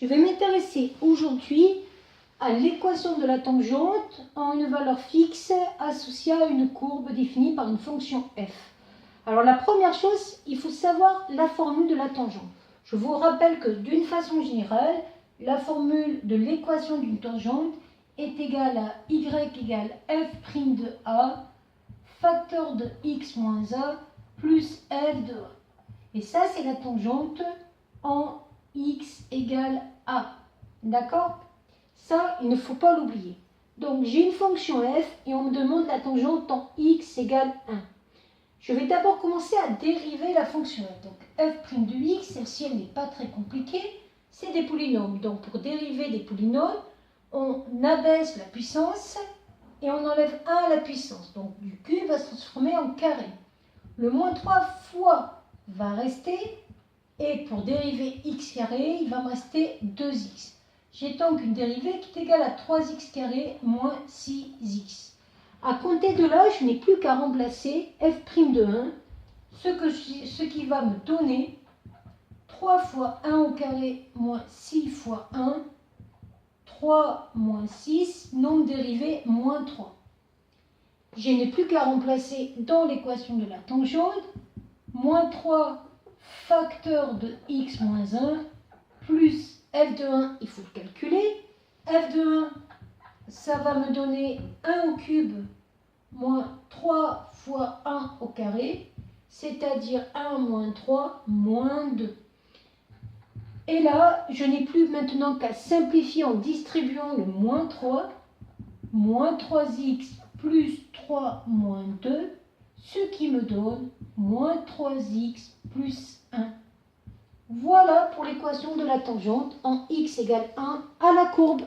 Je vais m'intéresser aujourd'hui à l'équation de la tangente en une valeur fixe associée à une courbe définie par une fonction f. Alors la première chose, il faut savoir la formule de la tangente. Je vous rappelle que d'une façon générale, la formule de l'équation d'une tangente est égale à y égale f' de a, facteur de x moins a, plus f de a. Et ça, c'est la tangente en x égale a. D'accord? Ça, il ne faut pas l'oublier. Donc, j'ai une fonction f et on me demande la tangente en x égale 1. Je vais d'abord commencer à dériver la fonction f. Donc, f' de x, celle-ci, elle n'est pas très compliquée, c'est des polynômes. Donc, pour dériver des polynômes, on abaisse la puissance et on enlève 1 à la puissance. Donc, du cube va se transformer en carré. Le moins 3 fois va rester, et pour dériver x carré, il va me rester 2x. J'ai donc une dérivée qui est égale à 3x carré moins 6x. À compter de là, je n'ai plus qu'à remplacer f' de 1, ce qui va me donner 3 fois 1 au carré moins 6 fois 1, 3 moins 6, nombre dérivé moins 3. Je n'ai plus qu'à remplacer dans l'équation de la tangente, moins 3 facteur de x moins 1, plus f de 1, il faut le calculer. F de 1, ça va me donner 1 au cube moins 3 fois 1 au carré, c'est-à-dire 1 moins 3 moins 2. Et là, je n'ai plus maintenant qu'à simplifier en distribuant le moins 3, moins 3x plus 3 moins 2, ce qui me donne moins 3x plus 1. Voilà pour l'équation de la tangente en x égale 1 à la courbe.